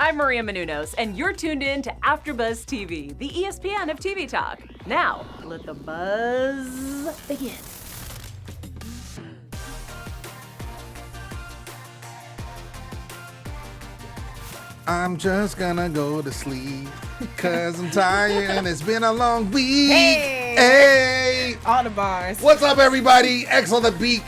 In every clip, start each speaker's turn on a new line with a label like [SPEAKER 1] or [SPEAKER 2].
[SPEAKER 1] I'm Maria Menounos, and you're tuned in to AfterBuzz TV, the ESPN of TV talk. Now, let the buzz begin.
[SPEAKER 2] I'm just gonna go to sleep, cause I'm tired and it's been a long week.
[SPEAKER 3] Hey! All the bars.
[SPEAKER 2] What's up, everybody? X on the beach,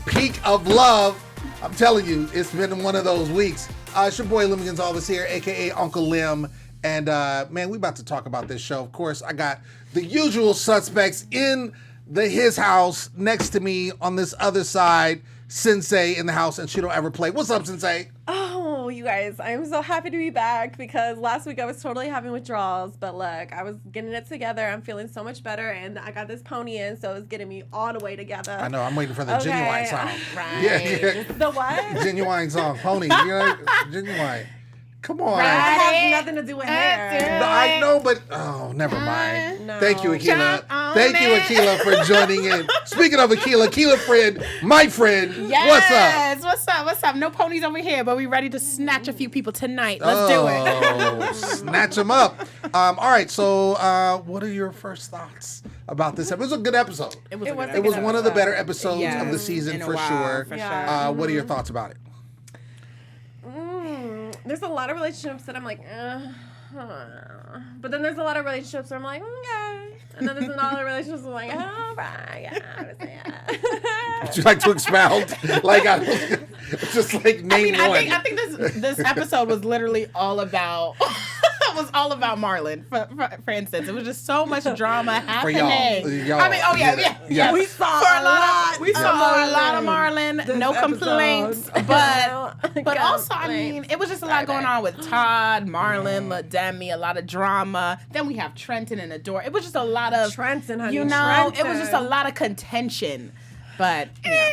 [SPEAKER 2] peak of love. I'm telling you, it's been one of those weeks. It's your boy Lim Gonzalez here, aka Uncle Lim, and man, we about to talk about this show. Of course, I got the usual suspects in his house next to me on this other side. Sensei in the house, and she don't ever play. What's up, Sensei?
[SPEAKER 4] Oh, you guys, I'm so happy to be back because last week I was totally having withdrawals, but look, I was getting it together. I'm feeling so much better, and I got this pony in, so it's getting me all the way together.
[SPEAKER 2] I know, I'm waiting for the Genuine song.
[SPEAKER 4] Right.
[SPEAKER 2] Yeah.
[SPEAKER 4] The what?
[SPEAKER 2] Genuine song, pony. You know, Genuine. Come on.
[SPEAKER 4] That has nothing to do with hair.
[SPEAKER 2] No, I know, but never mind.
[SPEAKER 4] No.
[SPEAKER 2] Thank you, Akila. Thank you, Akila, for joining in. Speaking of Akila friend, my friend.
[SPEAKER 3] Yes. What's up? No ponies over here, but we ready to snatch a few people tonight. Let's do it.
[SPEAKER 2] Snatch them up. All right. So, what are your first thoughts about this? It was a good episode. It was one of the better episodes of the season for sure. What are your thoughts about it?
[SPEAKER 4] There's a lot of relationships that I'm like, but then there's a lot of relationships where I'm like, okay. And then there's another relationships where I'm like, oh, right, yeah.
[SPEAKER 2] Would you like to expound? Just like name one.
[SPEAKER 3] I think this episode was literally all about Marlon. For instance, it was just so much drama happening.
[SPEAKER 2] For y'all.
[SPEAKER 3] I mean, yeah.
[SPEAKER 4] We saw a lot.
[SPEAKER 3] We saw a lot of Marlon. No complaints, but also, I mean, it was just a lot going on with Todd, Marlon, LaDemi, a lot of drama. Then we have Trenton and Adore. It was just a lot of
[SPEAKER 4] Trenton, honey.
[SPEAKER 3] It was just a lot of contention. But
[SPEAKER 2] yeah.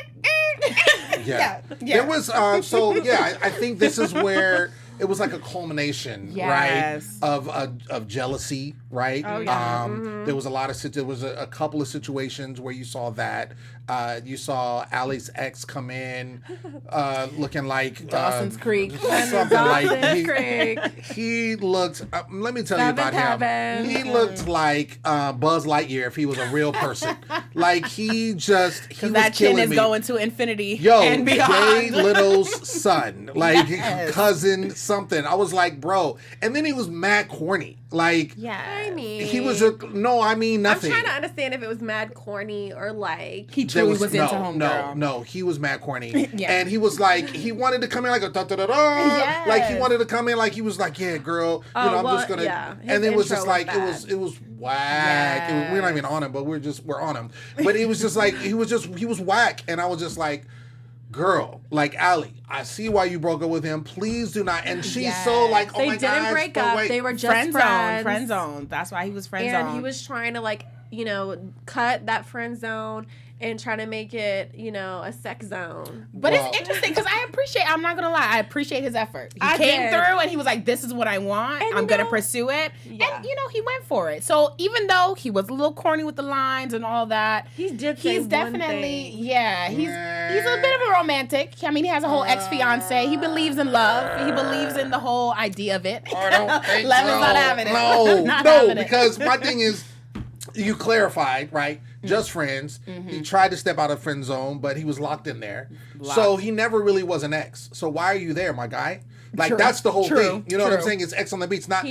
[SPEAKER 2] There was I think this is where it was like a culmination, right, of jealousy, right?
[SPEAKER 4] Oh, yeah.
[SPEAKER 2] There was a couple of situations where you saw that. You saw Allie's ex come in, looking like
[SPEAKER 3] Dawson's Creek.
[SPEAKER 2] Something like he looked. Let me tell you about him. He looked like Buzz Lightyear if he was a real person. Like he was
[SPEAKER 3] that chin is going to infinity and beyond.
[SPEAKER 2] Jay Little's son, like cousin something. I was like, bro, and then he was mad corny. Like,
[SPEAKER 4] I mean,
[SPEAKER 2] he was nothing.
[SPEAKER 4] I'm trying to understand if it was mad corny or like
[SPEAKER 3] he truly was into homegirl.
[SPEAKER 2] No, he was mad corny, and he was like, he wanted to come in like a like he wanted to come in like he was like, yeah, girl, I'm just gonna, and it was just like it was whack. We're not even on him, but we're on him. But it was just like he was whack, and I was just like, girl, like Allie, I see why you broke up with him. Please do not. And she's so like, oh my God.
[SPEAKER 4] They didn't break up. They were just
[SPEAKER 3] friend zone. That's why he was friend zone.
[SPEAKER 4] And he was trying to cut that friend zone and try to make it, a sex zone.
[SPEAKER 3] But it's interesting because I'm not going to lie, I appreciate his effort. He came through and he was like, this is what I want. And I'm going to pursue it. Yeah. And, he went for it. So even though he was a little corny with the lines and all that,
[SPEAKER 4] he's
[SPEAKER 3] definitely, he's a bit of a romantic. I mean, he has a whole ex-fiance. He believes in love. He believes in the whole idea of it.
[SPEAKER 2] I don't think
[SPEAKER 3] Lemon's not having it.
[SPEAKER 2] No, because my thing is, you clarified, right? Just friends. He tried to step out of friend zone, but he was locked in there. So he never really was an ex. So why are you there, my guy? Like that's the whole thing. You know what I'm saying? It's ex on the beach, not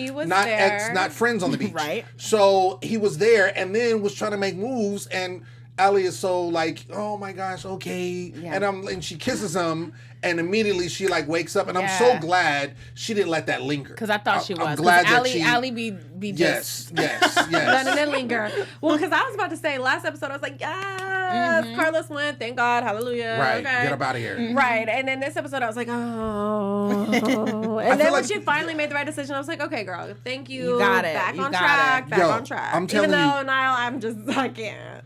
[SPEAKER 2] friends on the beach.
[SPEAKER 3] Right.
[SPEAKER 2] So he was there and then was trying to make moves, and Allie is so like, oh my gosh, okay. Yeah. And she kisses him, and immediately she like wakes up, and I'm so glad she didn't let that linger.
[SPEAKER 3] Because I thought she was.
[SPEAKER 2] I'm glad that
[SPEAKER 3] Allie be just.
[SPEAKER 2] Yes.
[SPEAKER 4] Letting it linger. Well, because I was about to say, last episode, I was like, yes, Carlos went, thank God, hallelujah.
[SPEAKER 2] Right,
[SPEAKER 4] okay.
[SPEAKER 2] get up out of here.
[SPEAKER 4] Right, and then this episode, I was like, oh. And then when she finally made the right decision, I was like, okay, girl, thank you.
[SPEAKER 3] You got it.
[SPEAKER 4] Back on track.
[SPEAKER 2] I'm telling
[SPEAKER 4] you. Even though
[SPEAKER 2] you,
[SPEAKER 4] Niall, I'm just, I can't.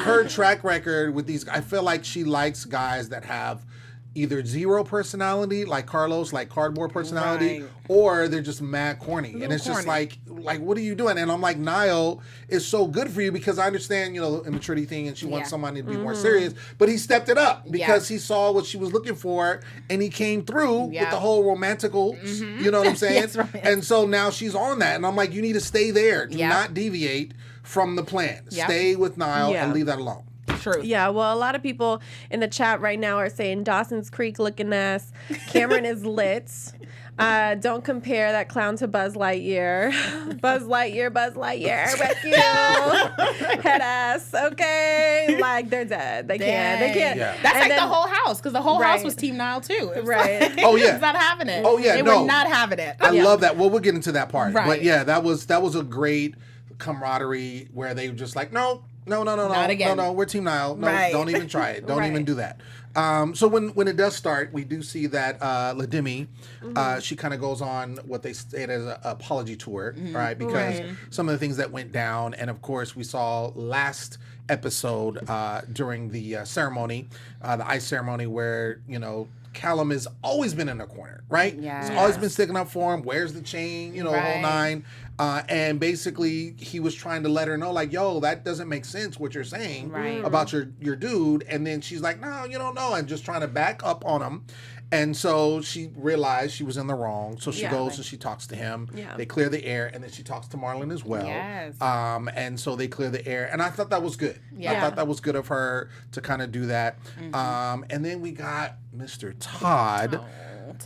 [SPEAKER 2] Her track record with these, I feel like she likes guys that have either zero personality, like Carlos, like cardboard personality, or they're just mad corny. And it's just like, what are you doing? And I'm like, Niall is so good for you because I understand, the immaturity thing and she wants somebody to be more serious, but he stepped it up because he saw what she was looking for and he came through with the whole romantical, you know what I'm saying? Yes, and so now she's on that. And I'm like, you need to stay there. Do not deviate from the plan. Stay with Niall and leave that alone.
[SPEAKER 3] True.
[SPEAKER 4] Yeah, well, a lot of people in the chat right now are saying Dawson's Creek looking ass. Cameron is lit. Don't compare that clown to Buzz Lightyear. Buzz Lightyear, rescue. Head ass, okay? Like, they're dead. They can't.
[SPEAKER 3] Yeah. That's like the whole house, because the whole house was Team Niall, too.
[SPEAKER 4] Right.
[SPEAKER 2] Oh, yeah.
[SPEAKER 3] It's not having it.
[SPEAKER 2] Oh, yeah,
[SPEAKER 3] They were not having it.
[SPEAKER 2] I love that. Well, we'll get into that part. Right. But, yeah, that was a great camaraderie where they were just like, no. Not again. No, we're Team Niall. No, don't even try it. Don't even do that. So when it does start, we do see that Ladimi, she kind of goes on what they say as an apology tour, right? Because some of the things that went down, and of course we saw last episode during the ceremony, the ice ceremony, where Callum has always been in the corner, right? Yeah. He's always been sticking up for him. Where's the chain? The whole nine. And basically, he was trying to let her know, like, yo, that doesn't make sense what you're saying about your dude. And then she's like, no, you don't know. And just trying to back up on him. And so she realized she was in the wrong. So she goes and she talks to him. Yeah. They clear the air. And then she talks to Marlon as well. Yes. And so they clear the air. And I thought that was good. Yeah. I thought that was good of her to kind of do that. And then we got Mr. Todd.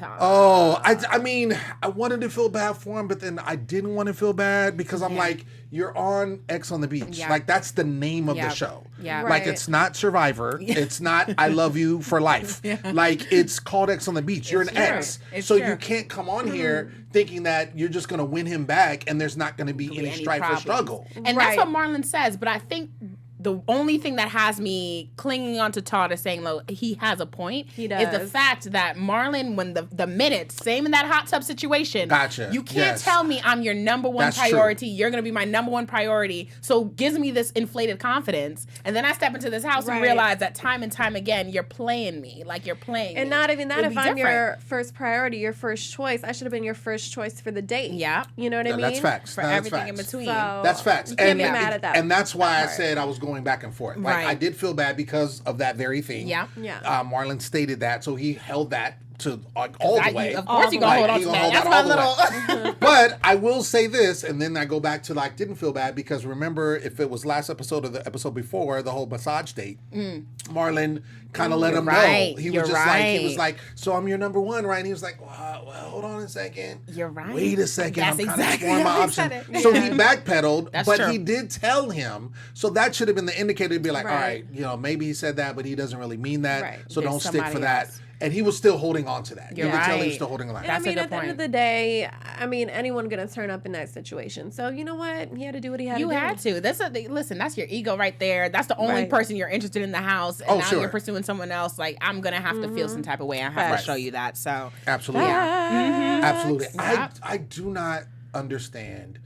[SPEAKER 2] I mean, I wanted to feel bad for him, but then I didn't want to feel bad because I'm like, you're on X on the Beach. Yeah. Like, that's the name of the show. Yeah. Like, it's not Survivor. It's not I Love You for Life. Like, it's called X on the Beach. You're an X. So you can't come on here thinking that you're just going to win him back and there's not going to be any strife or struggle.
[SPEAKER 3] And that's what Marlon says, but I think the only thing that has me clinging on to Todd is saying, look, he has a point. He does. Is the fact that Marlon, when the minutes, same in that hot tub situation.
[SPEAKER 2] Gotcha.
[SPEAKER 3] You can't tell me I'm your number one priority. You're going to be my number one priority. So gives me this inflated confidence. And then I step into this house and realize that time and time again, you're playing me. Like, you're playing
[SPEAKER 4] and
[SPEAKER 3] me.
[SPEAKER 4] Not even that. If I'm your first priority, your first choice, I should have been your first choice for the date.
[SPEAKER 3] Yeah.
[SPEAKER 4] You know what I mean?
[SPEAKER 2] That's facts.
[SPEAKER 3] For everything in between. So
[SPEAKER 2] that's facts.
[SPEAKER 4] You can't be mad at that.
[SPEAKER 2] And that's why I said I was going back and forth. Like, I did feel bad because of that very thing. Yeah. Marlon stated that, so he held that to all the way.
[SPEAKER 3] Of course, he gonna hold on to that. That's my little.
[SPEAKER 2] But I will say this, and then I go back to didn't feel bad because remember, if it was last episode or the episode before, the whole massage date, Marlon kind of let him know. He was just like, so I'm your number one, right? And he was like, well, hold on a second.
[SPEAKER 3] You're right.
[SPEAKER 2] Wait a second.
[SPEAKER 3] That's
[SPEAKER 2] I'm kind of exploring my options. So he backpedaled, but he did tell him. So that should have been the indicator to be like, all right, maybe he said that, but he doesn't really mean that. Right. So don't stick for that. And he was still holding on to that. You could tell he was still holding on.
[SPEAKER 4] And at the end of the day, anyone gonna turn up in that situation. So you know what? He had to do what he had to do.
[SPEAKER 3] You had to. Listen, that's your ego right there. That's the only person you're interested in the house. And now you're pursuing someone else. Like, I'm gonna have to feel some type of way. I have to show you that. So
[SPEAKER 2] absolutely, absolutely. I do not understand.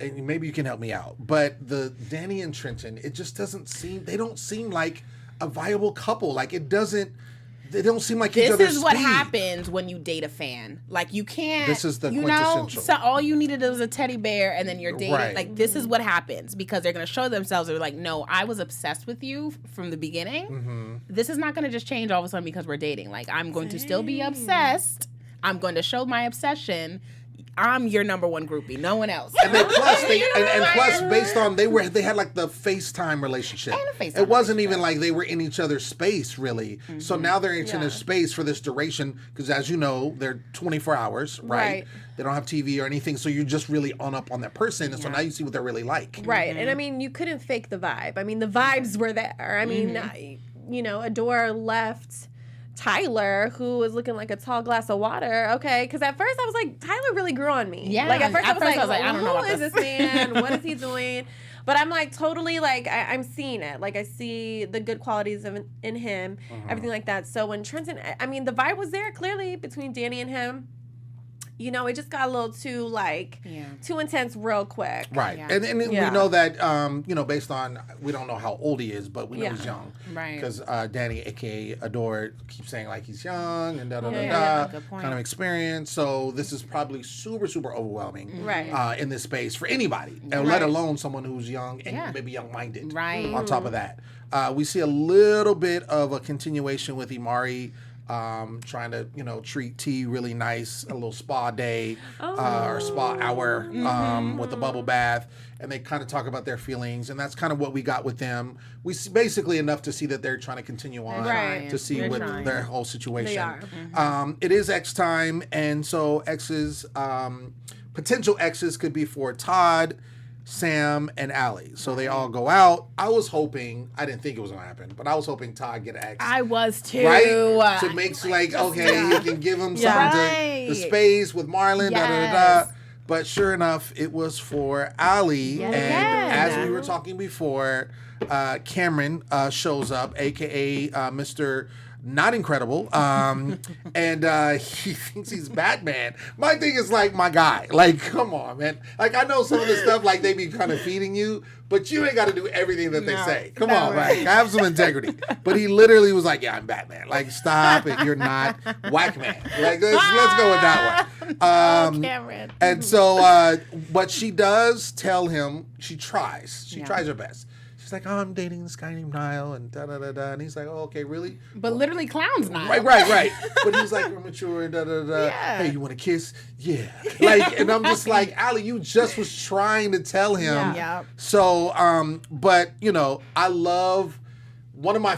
[SPEAKER 2] And maybe you can help me out. But the Danny and Trenton, it just doesn't seem. They don't seem like a viable couple. Like, it doesn't. They don't seem like each other's
[SPEAKER 3] This is what happens when you date a fan. Like, you can't.
[SPEAKER 2] This is the quintessential.
[SPEAKER 3] So all you needed was a teddy bear, and then you're dating. Right. Like, this is what happens because they're going to show themselves. They're like, no, I was obsessed with you from the beginning. Mm-hmm. This is not going to just change all of a sudden because we're dating. Like, I'm going to still be obsessed. I'm going to show my obsession. I'm your number one groupie, no one else.
[SPEAKER 2] And then plus, based on they had like the FaceTime relationship. It wasn't even like they were in each other's space really. Mm-hmm. So now they're in each other's space for this duration because, as you know, they're 24 hours, right? They don't have TV or anything, so you're just really on that person, and so now you see what they're really like.
[SPEAKER 4] Right, and you couldn't fake the vibe. The vibes were there. Adore left Tyler, who was looking like a tall glass of water, okay? Because at first I was like, Tyler really grew on me. Yeah. Like, at first I was like, I don't know who is this man? What is he doing? But I'm like, totally, like, I'm seeing it. Like, I see the good qualities in him, everything like that. So when Trenton, the vibe was there clearly between Danny and him. you know, it just got a little too too intense real quick.
[SPEAKER 2] Right. Yeah. And we know that, you know, based on, we don't know how old he is, but we know he's young.
[SPEAKER 3] Right.
[SPEAKER 2] Because Danny, a.k.a. Adore, keeps saying like he's young and kind of experience. So this is probably super, super overwhelming in this space for anybody, and let alone someone who's young and maybe young-minded.
[SPEAKER 3] Right.
[SPEAKER 2] On top of that. We see a little bit of a continuation with Imari trying to, you know, treat T really nice, a little spa day or spa hour with the bubble bath, and they kind of talk about their feelings, and that's kind of what we got with them. We see basically enough to see that they're trying to continue on to see their whole situation.
[SPEAKER 4] They are.
[SPEAKER 2] It is X time, and so X's potential X's could be for Todd, Sam, and Allie. So they all go out. I was hoping, I didn't think it was going to happen, but I was hoping Todd get an X.
[SPEAKER 3] I was too.
[SPEAKER 2] Right? To make like, okay, you can give him something to space with Marlon, But sure enough, it was for Allie. And as we were talking before, Cameron shows up, a.k.a. Mr. Not Incredible, and he thinks he's Batman. My thing is like, my guy, like, come on, man. Like, I know some of the stuff, like, they be kind of feeding you, but you ain't got to do everything that they say. Come on, right? Have some integrity. But he literally was like, yeah, I'm Batman. Like, stop it. You're not Whackman. Like, let's go with that one.
[SPEAKER 4] Cameron.
[SPEAKER 2] And so, but she does tell him, she tries her best. She's like, oh, I'm dating this guy named Niall, and da-da-da-da. And he's like, oh, okay, really?
[SPEAKER 3] But literally clowns Niall.
[SPEAKER 2] Right. But he's like, we're mature, da-da-da. Hey, you want to kiss? Yeah. Like, and I'm just like, Allie, you just was trying to tell him.
[SPEAKER 3] Yeah.
[SPEAKER 2] So, but, you know, I love one of my,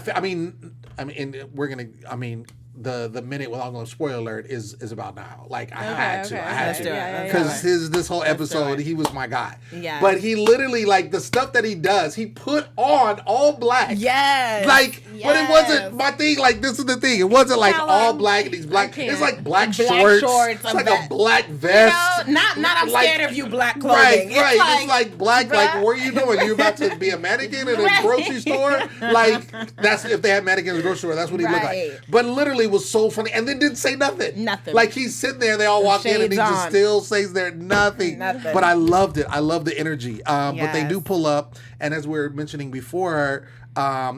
[SPEAKER 2] the minute without going spoiler alert is about Niall. Like, I had to. Because this whole episode, he was my guy.
[SPEAKER 3] Yeah.
[SPEAKER 2] But he literally, like, the stuff that he does, he put on all black.
[SPEAKER 3] Yes.
[SPEAKER 2] Like, but it wasn't my thing. Like, this is the thing. It wasn't like all black and these black. It's like black shorts. It's like a black vest.
[SPEAKER 3] You know, not I'm scared of you black clothing.
[SPEAKER 2] Right. It's like black. Like, what are you doing? You about to be a mannequin in a grocery store? Like, that's if they had mannequins in the grocery store. That's what he looked like. But literally was so funny, and then didn't say nothing. Like, he's sitting there, they all walk in, and he just still says there nothing. But I loved it. I love the energy. But they do pull up, and as we were mentioning before,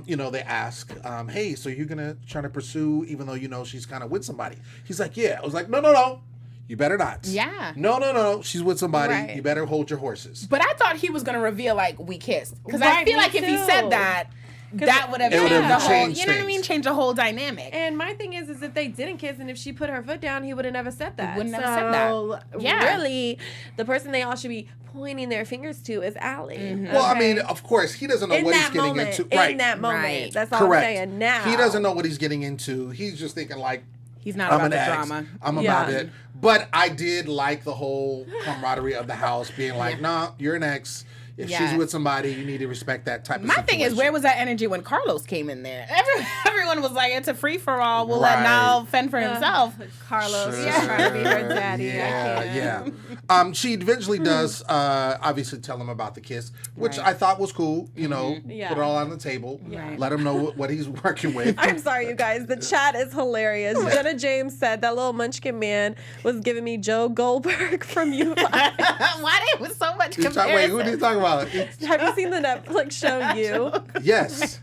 [SPEAKER 2] you know, they ask, hey, so you're gonna try to pursue, even though you know she's kind of with somebody? He's like, yeah. I was like, no. You better not.
[SPEAKER 3] Yeah.
[SPEAKER 2] No. She's with somebody. Right. You better hold your horses.
[SPEAKER 3] But I thought he was gonna reveal like we kissed, because I feel like if he said that. That would have changed the whole, you know what I mean? Change the whole dynamic.
[SPEAKER 4] And my thing is if they didn't kiss and if she put her foot down, he would have never said that.
[SPEAKER 3] He wouldn't have said that.
[SPEAKER 4] Yeah. Really, the person they all should be pointing their fingers to is Allie.
[SPEAKER 2] Mm-hmm. Well, I mean, of course, he doesn't know what he's getting into.
[SPEAKER 4] In that moment. That's all I'm saying now.
[SPEAKER 2] He doesn't know what he's getting into. He's just thinking like,
[SPEAKER 3] he's not about the drama.
[SPEAKER 2] I'm about it. But I did like the whole camaraderie of the house being like, nah, you're an ex. If she's with somebody, you need to respect that type of situation.
[SPEAKER 3] My thing is, where was that energy when Carlos came in there? Everyone was like, it's a free-for-all. We'll let Niall fend for himself.
[SPEAKER 4] Carlos trying to be her daddy.
[SPEAKER 2] Yeah. She eventually does obviously tell him about the kiss, which I thought was cool. You know, put it all on the table. Let him know what he's working with.
[SPEAKER 4] I'm sorry, you guys. The chat is hilarious. Jenna James said that little munchkin man was giving me Joe Goldberg from you.
[SPEAKER 3] Why there was so much comparison?
[SPEAKER 2] Wait, who are you talking about?
[SPEAKER 4] Have you seen the Netflix show You?
[SPEAKER 2] Yes.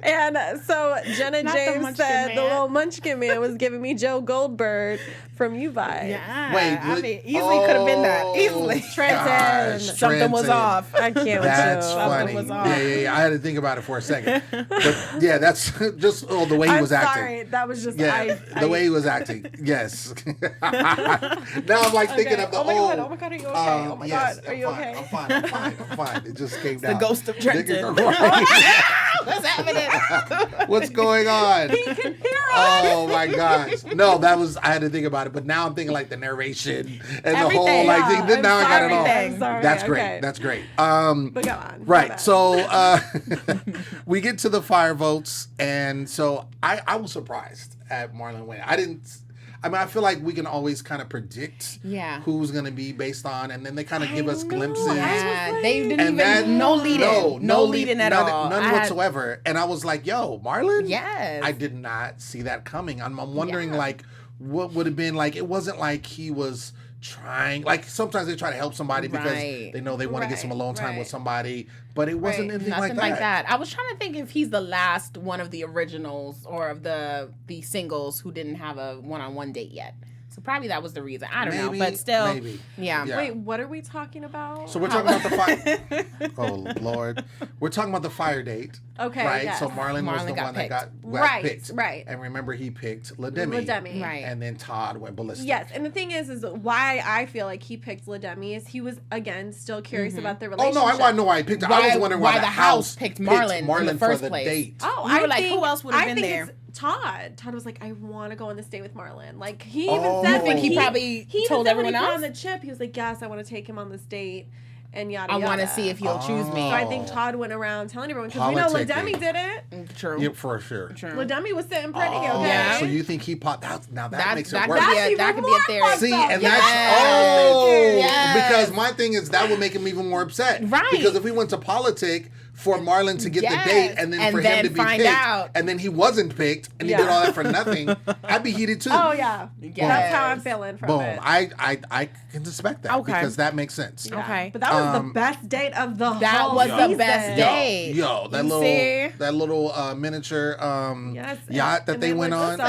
[SPEAKER 4] And so Jenna James said the little munchkin man was giving me Joe Goldberg from You Vibes.
[SPEAKER 3] Yeah. Wait, I mean, easily could have been that. Easily.
[SPEAKER 4] Trenton.
[SPEAKER 3] Something was off.
[SPEAKER 4] I can't with you.
[SPEAKER 2] That's funny.
[SPEAKER 3] Was off.
[SPEAKER 2] Yeah. I had to think about it for a second. But yeah, that's just the way he was acting.
[SPEAKER 4] Sorry, that was just
[SPEAKER 2] the way he was acting. Yes. Now I'm like thinking of the old.
[SPEAKER 4] Oh my God, are you okay? Oh my God, are you okay?
[SPEAKER 2] I'm fine. It just came down.
[SPEAKER 3] The ghost of Trenton. What's happening?
[SPEAKER 2] What's going on?
[SPEAKER 4] He can hear us.
[SPEAKER 2] Oh my gosh. No, I had to think about it, but now I'm thinking like the narration and
[SPEAKER 4] everything,
[SPEAKER 2] the whole like thing. Now I got it all.
[SPEAKER 4] I'm sorry.
[SPEAKER 2] That's great. That's great.
[SPEAKER 4] But go on.
[SPEAKER 2] Right. So we get to the fire votes, and so I was surprised at Marlon winning. I feel like we can always kind of predict who's going to be based on, and then they kind of give us glimpses.
[SPEAKER 3] Yeah, they didn't even, no lead-in at all.
[SPEAKER 2] None whatsoever. And I was like, yo, Marlon?
[SPEAKER 3] Yes.
[SPEAKER 2] I did not see that coming. I'm wondering, like, what would have been, like, it wasn't like he was trying, like sometimes they try to help somebody because they know they want to get some alone time with somebody, but it wasn't anything
[SPEAKER 3] Nothing
[SPEAKER 2] like that.
[SPEAKER 3] I was trying to think if he's the last one of the originals or of the singles who didn't have a one-on-one date yet. So probably that was the reason. I don't know, but still, yeah.
[SPEAKER 4] Wait, what are we talking about?
[SPEAKER 2] So we're talking about the fire. Oh Lord, we're talking about the fire date.
[SPEAKER 4] Okay,
[SPEAKER 2] right.
[SPEAKER 4] Yes.
[SPEAKER 2] So Marlon was the one that got picked.
[SPEAKER 4] Right.
[SPEAKER 2] And remember, he picked LaDemi.
[SPEAKER 3] Right.
[SPEAKER 2] And then Todd went ballistic.
[SPEAKER 4] Yes, and the thing is why I feel like he picked LaDemi is he was again still curious about the relationship.
[SPEAKER 2] Oh no, I want to know why he picked her. I was wondering why the house
[SPEAKER 3] picked Marlon in the first
[SPEAKER 2] for the
[SPEAKER 3] place.
[SPEAKER 2] date.
[SPEAKER 3] Oh, you were like, who else would have been there?
[SPEAKER 4] Todd was like, I want to go on this date with Marlon. Like he even said,
[SPEAKER 3] like he probably told everyone else
[SPEAKER 4] on the chip. He was like, yes, I want to take him on this date, and yada
[SPEAKER 3] I
[SPEAKER 4] yada.
[SPEAKER 3] want to see if he'll choose me.
[SPEAKER 4] So I think Todd went around telling everyone because we know LaDemi did it.
[SPEAKER 3] True.
[SPEAKER 2] Yeah, for sure.
[SPEAKER 3] True.
[SPEAKER 4] LaDemi was sitting pretty. Okay.
[SPEAKER 3] Yeah.
[SPEAKER 2] So you think he popped out? Now that makes it worse.
[SPEAKER 3] That could be a theory.
[SPEAKER 2] See, and because my thing is that would make him even more upset.
[SPEAKER 3] Right.
[SPEAKER 2] Because if we went to politic for Marlon to get the date and then for him to be picked and then he wasn't picked and he did all that for nothing, I'd be heated too.
[SPEAKER 4] Oh yeah. That's how I'm feeling from it.
[SPEAKER 2] I can suspect that because that makes sense.
[SPEAKER 4] Yeah. Okay. But that was the best date of the whole season.
[SPEAKER 3] That was the best date.
[SPEAKER 2] Yo, that little miniature yacht that they went on.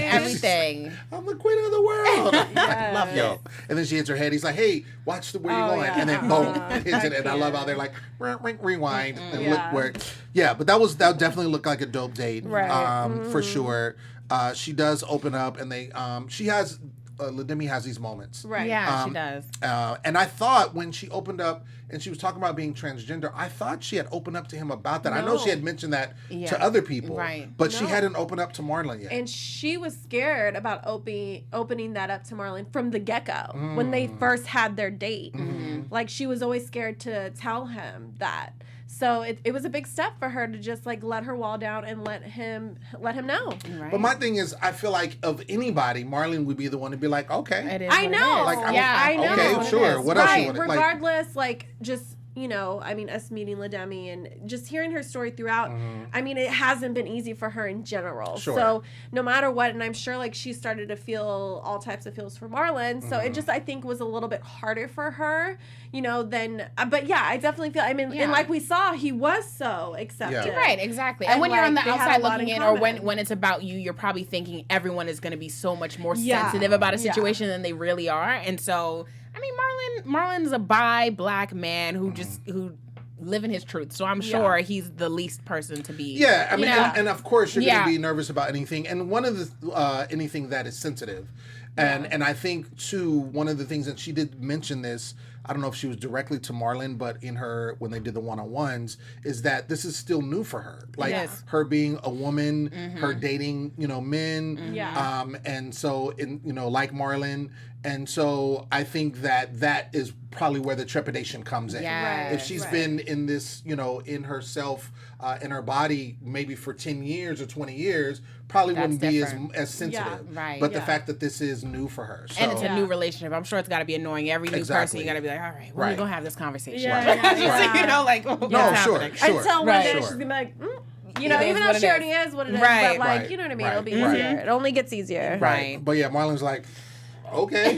[SPEAKER 3] Everything.
[SPEAKER 2] I'm the queen of the world. Love you. And then she hits her head. He's like, hey, watch where you're going. And then boom, hits it. And I love how they're like, rewind and look where. Yeah, but that definitely looked like a dope date.
[SPEAKER 4] Right.
[SPEAKER 2] For sure. She does open up and they she has LaDemi has these moments.
[SPEAKER 4] Right.
[SPEAKER 3] Yeah, she does.
[SPEAKER 2] And I thought when she opened up and she was talking about being transgender, I thought she had opened up to him about that. No. I know she had mentioned that to other people, but she hadn't opened up to Marlon yet.
[SPEAKER 4] And she was scared about opening that up to Marlon from the get-go when they first had their date. Like she was always scared to tell him that. So it was a big step for her to just like let her wall down and let him know.
[SPEAKER 2] Right. But my thing is, I feel like of anybody, Marlon would be the one to be like, okay,
[SPEAKER 4] I know,
[SPEAKER 2] like,
[SPEAKER 4] I know.
[SPEAKER 2] Okay, sure. What else you want?
[SPEAKER 4] Regardless, like just. You know, I mean, us meeting LaDemi and just hearing her story throughout, I mean, it hasn't been easy for her in general.
[SPEAKER 2] Sure.
[SPEAKER 4] So no matter what, and I'm sure like she started to feel all types of feels for Marlon. So it just, I think, was a little bit harder for her, you know, than, but yeah, I definitely feel, I mean, and like we saw, he was so accepted.
[SPEAKER 3] Yeah. Right, exactly. And when you're on the outside looking in, or when it's about you, you're probably thinking everyone is going to be so much more sensitive about a situation than they really are. And so, I mean, Marlon's a Black man who live in his truth. So I'm sure he's the least person to be.
[SPEAKER 2] Yeah, I mean, and of course you're going to be nervous about anything. And one of the anything that is sensitive. And I think, too, one of the things that she did mention this, I don't know if she was directly to Marlon, but in her, when they did the one-on-ones, is that this is still new for her. Like, her being a woman, her dating, men. And so, like Marlon. And so I think that is probably where the trepidation comes in. If she's been in this, in herself, in her body, maybe for 10 years or 20 years, probably wouldn't be as sensitive. But the fact that this is new for her. So.
[SPEAKER 3] And it's a new relationship. I'm sure it's got to be annoying. Every new person, you got to be like, all right, when are we going to have this conversation?
[SPEAKER 2] Sure.
[SPEAKER 4] Until one day she's going to be like, even though she already is what it is. But like, you know what I mean? It'll be easier. It only gets easier.
[SPEAKER 2] Right. But yeah, Marlon's like, okay.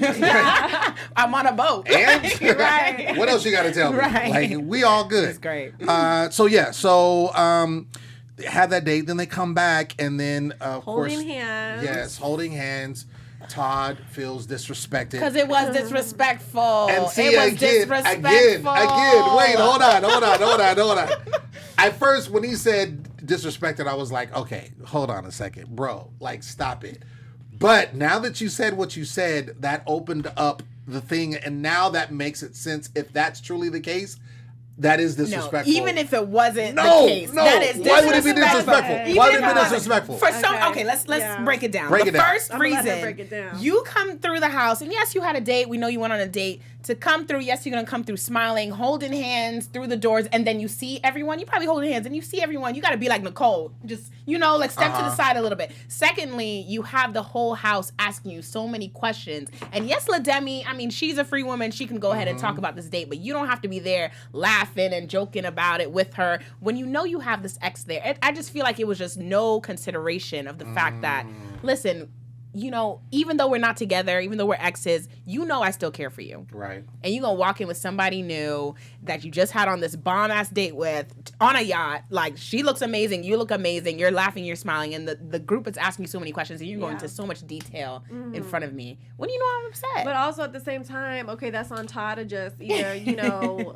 [SPEAKER 3] I'm on a boat.
[SPEAKER 2] And what else you got to tell me? Like, we all good.
[SPEAKER 3] It's great.
[SPEAKER 2] So have that date. Then they come back, and then of course,
[SPEAKER 4] holding hands.
[SPEAKER 2] Yes, holding hands. Todd feels disrespected
[SPEAKER 3] because it was disrespectful.
[SPEAKER 2] And see,
[SPEAKER 3] it was disrespectful.
[SPEAKER 2] Again. Wait, hold on. At first, when he said disrespected, I was like, okay, hold on a second, bro. Like, stop it. But now that you said what you said, that opened up the thing, and now that makes it sense. If that's truly the case, that is disrespectful.
[SPEAKER 3] No, even if it wasn't the case, that is disrespectful.
[SPEAKER 2] Why would it be disrespectful? Why would it be disrespectful?
[SPEAKER 3] For some, let's break it down. First reason, you come through the house, and yes, you had a date. We know you went on a date. To come through, yes, you're going to come through smiling, holding hands through the doors, and then you see everyone. You probably holding hands, and you see everyone. You got to be like Nicole. Just, step to the side a little bit. Secondly, you have the whole house asking you so many questions. And yes, LaDemi, I mean, she's a free woman. She can go ahead and talk about this date, but you don't have to be there laughing and joking about it with her when you know you have this ex there. I just feel like it was just no consideration of the fact that, listen, you know, even though we're not together, even though we're exes, you know I still care for you.
[SPEAKER 2] Right.
[SPEAKER 3] And you gonna walk in with somebody new that you just had on this bomb-ass date with on a yacht. Like, she looks amazing, you look amazing, you're laughing, you're smiling, and the group is asking you so many questions, and you're going into so much detail in front of me. When you know I'm upset?
[SPEAKER 4] But also at the same time, okay, that's on Todd to just either, you know,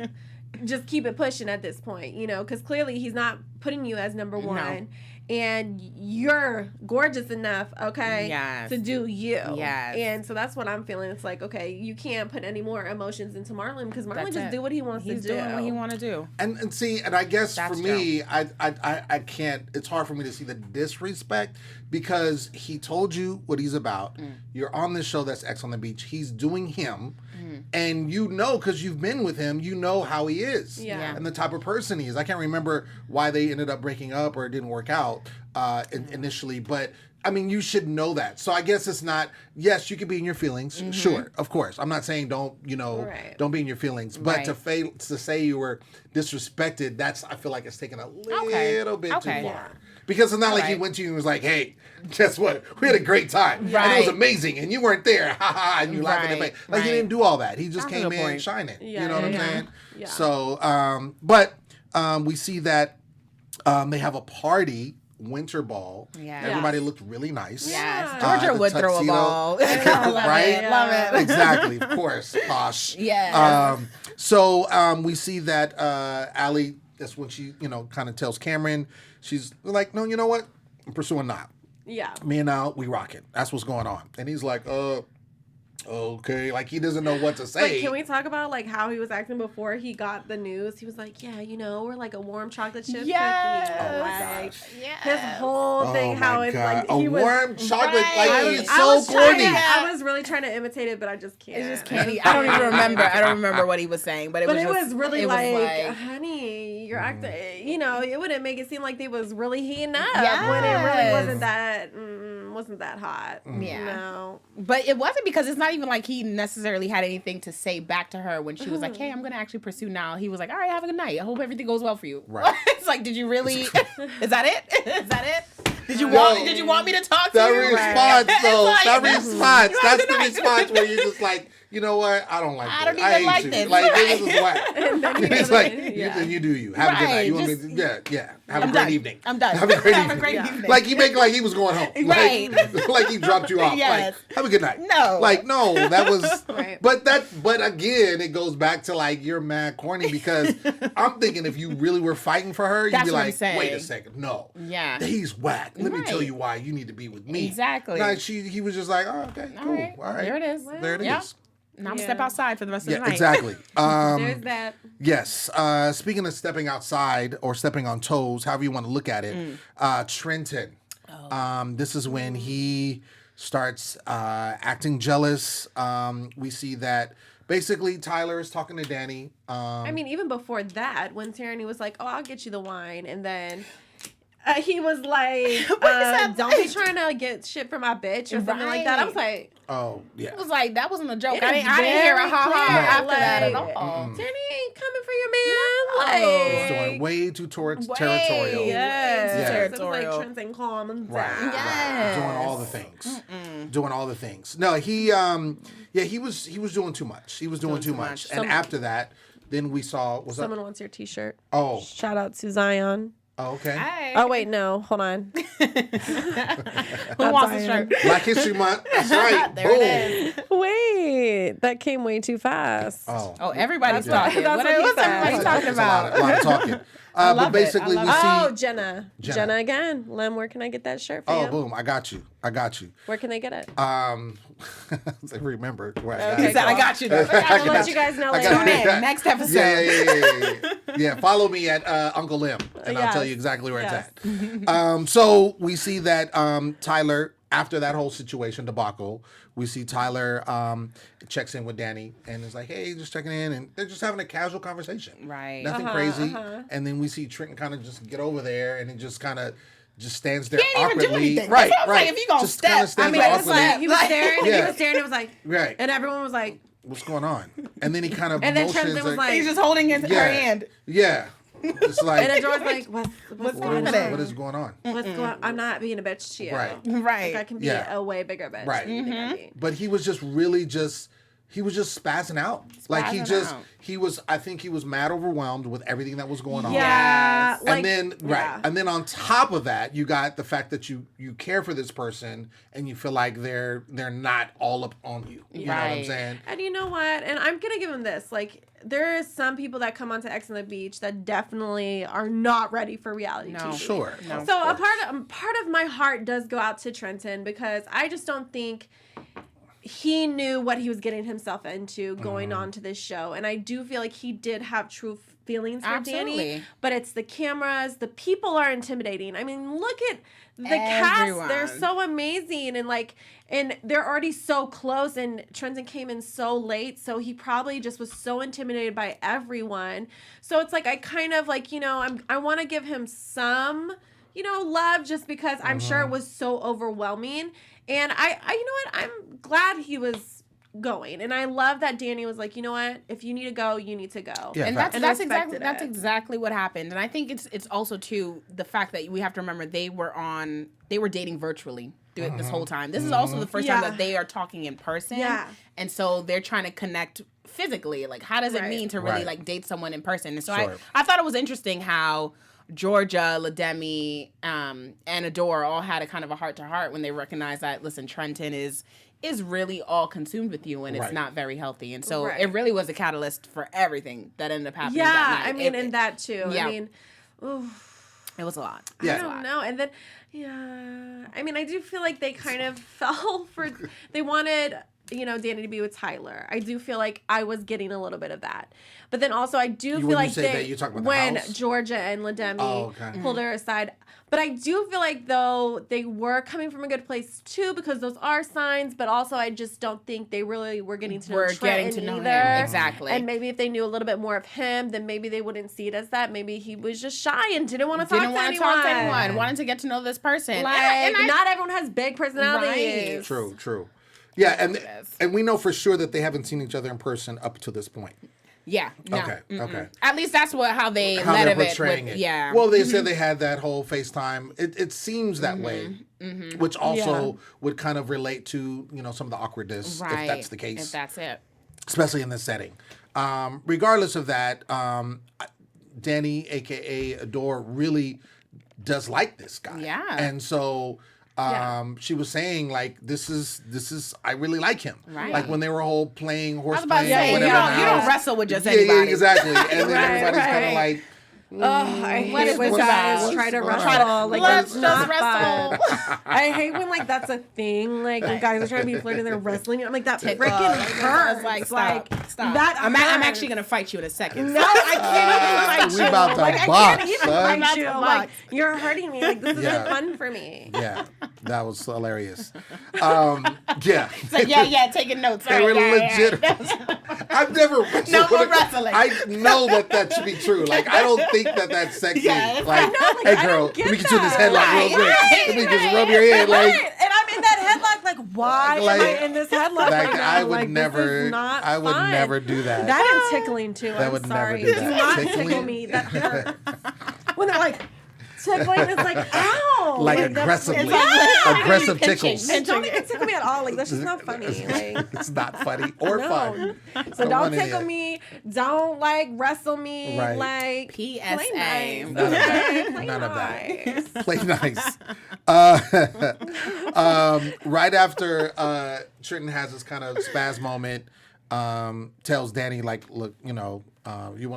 [SPEAKER 4] just keep it pushing at this point, you know, because clearly he's not putting you as number one. No. And you're gorgeous enough, okay, to do you.
[SPEAKER 3] Yes.
[SPEAKER 4] And so that's what I'm feeling. It's like, okay, you can't put any more emotions into Marlon because Marlon just do what he wants to do.
[SPEAKER 3] He's doing what he want to do.
[SPEAKER 2] And see, and I guess for me, I can't, it's hard for me to see the disrespect because he told you what he's about. You're on this show that's X on the Beach. He's doing him. And you know, because you've been with him, you know how he is and the type of person he is. I can't remember why they ended up breaking up or it didn't work out initially, but I mean, you should know that. So I guess it's not, yes, you could be in your feelings. Sure, of course. I'm not saying don't, you know, don't be in your feelings. But to say you were disrespected, that's, I feel like it's taken a little bit too far. Because it's not like he went to you and was like, hey, guess what? We had a great time. And it was amazing. And you weren't there. Ha ha. And you laughing at me. Like, he didn't do all that. He just came in shining. You know what I'm saying? Yeah. So, but we see that they have a party, winter ball. Everybody looked really nice.
[SPEAKER 3] Georgia would throw a ball.
[SPEAKER 2] Right?
[SPEAKER 3] Love it.
[SPEAKER 2] Exactly. Of course. Posh. So we see that Allie, that's when she, you know, kind of tells Cameron, she's like, no, you know what? I'm pursuing Niall.
[SPEAKER 4] Yeah.
[SPEAKER 2] Me and Niall, we rocking. That's what's going on. And he's like, okay. Like, he doesn't know what to say.
[SPEAKER 4] But can we talk about, like, how he was acting before he got the news? He was like, yeah, you know, we're like a warm chocolate chip cookie.
[SPEAKER 2] Oh, my gosh.
[SPEAKER 4] His whole thing, how it's like, he was...
[SPEAKER 2] warm chocolate, like, he's so corny.
[SPEAKER 4] I was really trying to imitate it, but I just can't.
[SPEAKER 3] I just can't. I don't even remember. I don't remember what he was saying, but it was
[SPEAKER 4] really like, honey, you're acting, you know, it wouldn't make it seem like they was really heating up when it really wasn't that hot.
[SPEAKER 3] Yeah.
[SPEAKER 4] No.
[SPEAKER 3] But it wasn't because it's not even like he necessarily had anything to say back to her when she was like, hey, I'm going to actually pursue Niall. He was like, all right, have a good night. I hope everything goes well for you.
[SPEAKER 2] Right.
[SPEAKER 3] It's like, did you really? Is that it? Is that it? Did you want me to talk to you?
[SPEAKER 2] That response. That's the response where you're just like, you know what? I don't like this.
[SPEAKER 3] I don't even like this.
[SPEAKER 2] Like, this is whack. It's like, you do you. Have a good night. You want me to, have a great evening.
[SPEAKER 3] I'm done.
[SPEAKER 2] Have a great evening. Like, you make it like he was going home.
[SPEAKER 3] Right.
[SPEAKER 2] Like he dropped you off.
[SPEAKER 3] Yes.
[SPEAKER 2] Like, have a good night.
[SPEAKER 3] No.
[SPEAKER 2] Like, no, that was, but again, it goes back to like, you're mad corny because I'm thinking if you really were fighting for her, you'd be like, wait a second. No.
[SPEAKER 3] Yeah.
[SPEAKER 2] He's whack. Let me tell you why you need to be with me.
[SPEAKER 3] Exactly.
[SPEAKER 2] Like, he was just like, oh, okay, cool. All right.
[SPEAKER 3] There it is.
[SPEAKER 2] There it is.
[SPEAKER 3] Now I'm going to step outside for the rest of the night.
[SPEAKER 2] Exactly.
[SPEAKER 4] There's that.
[SPEAKER 2] Yes. Speaking of stepping outside or stepping on toes, however you want to look at it, Trenton. This is when he starts acting jealous. We see that basically Tyler is talking to Danny.
[SPEAKER 4] I mean, even before that, when Tierney was like, oh, I'll get you the wine. And then... he was like, don't be trying to get shit from my bitch or something like that. I was like...
[SPEAKER 2] Oh, yeah.
[SPEAKER 3] It was like, that wasn't a joke. I didn't hear a ha-ha after that at all.
[SPEAKER 4] Tierney ain't coming for your man.
[SPEAKER 2] He was doing way too territorial.
[SPEAKER 4] Yes.
[SPEAKER 2] Territorial.
[SPEAKER 4] It was like Trenton, calm down.
[SPEAKER 2] Right.
[SPEAKER 3] Yes.
[SPEAKER 2] Doing all the things. Doing all the things. No, he was doing too much. He was doing too much. And after that, then we saw...
[SPEAKER 4] Someone wants your t-shirt.
[SPEAKER 2] Oh.
[SPEAKER 4] Shout out to Zion.
[SPEAKER 2] Oh, okay.
[SPEAKER 3] Hey.
[SPEAKER 4] Oh, wait, no. Hold on.
[SPEAKER 3] Who wants the shirt?
[SPEAKER 2] Black History Month. That's right.
[SPEAKER 3] There it is.
[SPEAKER 4] Wait, that came way too fast.
[SPEAKER 2] Oh,
[SPEAKER 3] everybody's talking. What's everybody talking about?
[SPEAKER 2] A lot of talking. But basically, we see...
[SPEAKER 4] Oh, Jenna again. Lem, where can I get that shirt for you?
[SPEAKER 2] Oh, boom. I got you.
[SPEAKER 4] Where can they get it?
[SPEAKER 2] I remember where
[SPEAKER 3] I got you.
[SPEAKER 4] I'll let you guys know later.
[SPEAKER 3] Tune in. Next episode.
[SPEAKER 2] Yeah. Follow me at Uncle Lim, and I'll tell you exactly where it's at. So we see that Tyler, after that whole situation debacle, we see Tyler checks in with Danny and is like, hey, just checking in. And they're just having a casual conversation.
[SPEAKER 3] Right.
[SPEAKER 2] Nothing crazy. And then we see Trenton kind of just get over there and it just kind of just stands there awkwardly.
[SPEAKER 3] Right. Like, if you gonna
[SPEAKER 2] just
[SPEAKER 3] step,
[SPEAKER 2] I mean,
[SPEAKER 4] it's like he was staring. He was staring. It was like,
[SPEAKER 2] right.
[SPEAKER 4] And everyone was like,
[SPEAKER 2] what's going on? And then he kind of
[SPEAKER 4] and then Trenton was like,
[SPEAKER 3] he's just holding her hand.
[SPEAKER 2] Yeah. It's like,
[SPEAKER 4] and Adore's like, what's going on?
[SPEAKER 2] What is going on?
[SPEAKER 4] What's going on? I'm not being a bitch to you.
[SPEAKER 2] Right.
[SPEAKER 3] Like,
[SPEAKER 4] I can be a way bigger bitch.
[SPEAKER 3] Right.
[SPEAKER 4] Than you think I'd be.
[SPEAKER 2] But he was just really he was just spazzing out. I think he was mad overwhelmed with everything that was going on.
[SPEAKER 4] Yeah.
[SPEAKER 2] And then on top of that, you got the fact that you care for this person and you feel like they're not all up on you. You know what I'm saying?
[SPEAKER 4] And you know what? And I'm going to give him this. Like, there is some people that come onto Ex on the Beach that definitely are not ready for reality TV.
[SPEAKER 2] Sure.
[SPEAKER 3] No.
[SPEAKER 4] So a part of my heart does go out to Trenton because I just don't think he knew what he was getting himself into going on to this show. And I do feel like he did have true feelings for Danny. But it's the cameras. The people are intimidating. I mean, look at the cast. They're so amazing. And they're already so close. And Trenton came in so late. So he probably just was so intimidated by everyone. So it's like I kind of I want to give him some love just because I'm sure it was so overwhelming. And I you know what? I'm glad he was going. And I love that Danny was like, you know what? If you need to go, you need to go.
[SPEAKER 3] Yeah, and that's exactly what happened. And I think it's also too the fact that we have to remember they were dating virtually through this whole time. This is also the first time that they are talking in person. Yeah. And so they're trying to connect physically. Like, how does it mean to really date someone in person? And so I thought it was interesting how Georgia, LaDemi, and Adore all had a kind of a heart-to-heart when they recognized that, listen, Trenton is really all consumed with you, and it's not very healthy. And so it really was a catalyst for everything that ended up happening that night.
[SPEAKER 4] I mean, and that too. Yeah. I mean,
[SPEAKER 3] it was a lot.
[SPEAKER 4] I don't know. And then, I mean, I do feel like they kind of fell for, they wanted Danny to be with Tyler. I do feel like I was getting a little bit of that. But then also I do feel like when Georgia and LaDemi pulled her aside. But I do feel like, though, they were coming from a good place, too, because those are signs. But also I just don't think they really were getting to know Trenton either.
[SPEAKER 3] Exactly.
[SPEAKER 4] And maybe if they knew a little bit more of him, then maybe they wouldn't see it as that. Maybe he was just shy and didn't want to talk to anyone.
[SPEAKER 3] Wanted to get to know this person.
[SPEAKER 4] Not everyone has big personalities.
[SPEAKER 2] Right. True. Yeah, and we know for sure that they haven't seen each other in person up to this point.
[SPEAKER 3] Yeah. No.
[SPEAKER 2] Okay.
[SPEAKER 3] At least that's how they're
[SPEAKER 2] portraying it.
[SPEAKER 3] Yeah.
[SPEAKER 2] Well, they said they had that whole FaceTime. It seems that way, which also would kind of relate to some of the awkwardness if that's the case.
[SPEAKER 3] If that's it.
[SPEAKER 2] Especially in this setting. Regardless of that, Danny, aka Adore, really does like this guy.
[SPEAKER 3] Yeah.
[SPEAKER 2] And so. She was saying this is I really like him.
[SPEAKER 3] Right.
[SPEAKER 2] Like when they were all playing horse
[SPEAKER 3] playing.
[SPEAKER 2] You
[SPEAKER 3] don't wrestle with just anybody.
[SPEAKER 2] Yeah, exactly. And then everybody's kind of like.
[SPEAKER 4] I hate when guys try to wrestle.
[SPEAKER 3] Let's just wrestle.
[SPEAKER 4] I hate when that's a thing. Like when guys are trying to be flirting, they're wrestling. I'm like, that freaking hurts.
[SPEAKER 3] Stop. That I'm actually gonna fight you in a second.
[SPEAKER 4] No, I can't even fight you.
[SPEAKER 2] We about to box.
[SPEAKER 4] I can't even fight you. Like, you're hurting me. Like, this isn't fun for me.
[SPEAKER 2] Yeah, that was hilarious. Yeah.
[SPEAKER 3] So taking notes.
[SPEAKER 2] They were legit. I've never wrestled.
[SPEAKER 3] No more wrestling.
[SPEAKER 2] I know that should be true. Like, I don't think that's sexy.
[SPEAKER 4] Yeah,
[SPEAKER 2] hey girl, let me get you in this headlock real quick. Let me just rub your head. Like,
[SPEAKER 4] and I'm in that headlock. Like, why am I in this headlock right now?
[SPEAKER 2] I would never. I would never do that.
[SPEAKER 4] That and tickling too. I'm sorry.
[SPEAKER 2] Never do
[SPEAKER 4] not tickle me. That hurts. When they're like. Tickling is like, ow!
[SPEAKER 2] Like aggressively. Aggressive tickles.
[SPEAKER 4] And don't even tickle me at all. Like, that's just not funny. Like,
[SPEAKER 2] it's not funny or fun.
[SPEAKER 4] So don't tickle me. Don't, wrestle me.
[SPEAKER 2] Right.
[SPEAKER 4] Like,
[SPEAKER 3] PSA.
[SPEAKER 4] Play nice.
[SPEAKER 2] None of that. Play nice. Right after Trenton has this kind of spaz moment, tells Danny, look, you want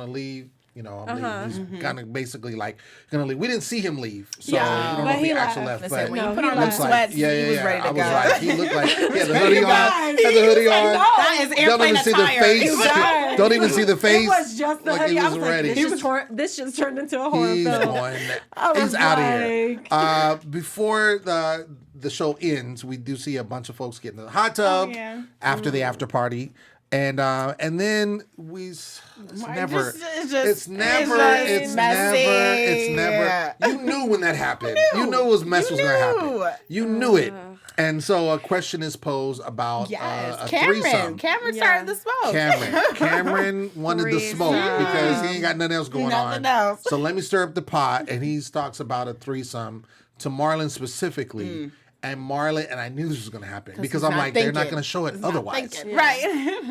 [SPEAKER 2] to leave? I'm leaving. He's kind of basically gonna leave. We didn't see him leave, so we don't know if he actually left.
[SPEAKER 3] Listen,
[SPEAKER 2] but
[SPEAKER 3] when you put on those sweats, he was ready to go.
[SPEAKER 2] I was like, he looked like he had the hoodie on.
[SPEAKER 3] That is airplane attire.
[SPEAKER 2] Don't even see the face. Don't even see the face.
[SPEAKER 4] It was just the hoodie. I was ready. This just turned into a horror film.
[SPEAKER 2] He's out of here. Before the show ends, we do see a bunch of folks get in the hot tub after the after party. And then it's never. You knew when that happened. You knew it was mess was gonna happen. You knew it. And so a question is posed about a threesome.
[SPEAKER 3] Cameron started the smoke.
[SPEAKER 2] Cameron wanted the smoke because he ain't got nothing else going on. So let me stir up the pot, and he talks about a threesome to Marlon specifically. And Marlon, and I knew this was going to happen because I'm like, they're not going to show it otherwise.
[SPEAKER 3] Right.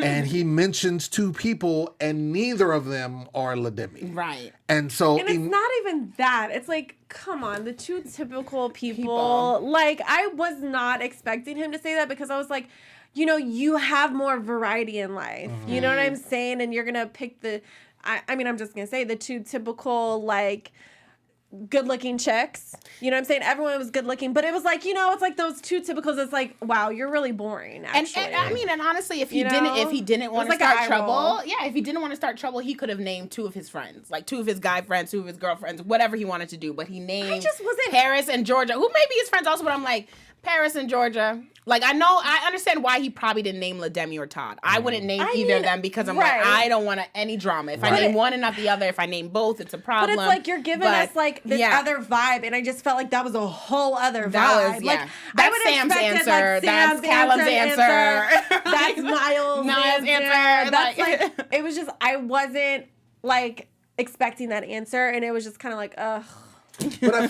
[SPEAKER 2] And he mentions 2 people, and neither of them are Lademi.
[SPEAKER 3] Right.
[SPEAKER 2] And so...
[SPEAKER 4] And it's not even that. It's like, come on, the 2 typical people. Like, I was not expecting him to say that because I was like, you know, you have more variety in life. You know what I'm saying? And you're going to pick the... I mean, I'm just going to say the 2 typical, like... good-looking chicks. You know what I'm saying? Everyone was good-looking, but it was like, you know, it's like those 2 typicals. It's like, wow, you're really boring, actually.
[SPEAKER 3] And I mean, and honestly, if he didn't want to start trouble, if he didn't want to start trouble, he could have named 2 of his friends, like 2 of his guy friends, 2 of his girlfriends, whatever he wanted to do. But he named Paris and Georgia, who may be his friends also, but I'm like, Paris and Georgia. Like, I understand why he probably didn't name Lademi or Todd. I wouldn't name either of them because I'm like, I don't want any drama. If I name one and not the other, if I name both, it's a problem.
[SPEAKER 4] But it's like you're giving us like this other vibe, and I just felt like that was a whole other vibe. Like,
[SPEAKER 3] that's Sam's answer. That's Callum's answer.
[SPEAKER 4] That's Niall's answer. That's like, it was just, I wasn't like expecting that answer, and it was just kind of like, ugh.
[SPEAKER 2] But I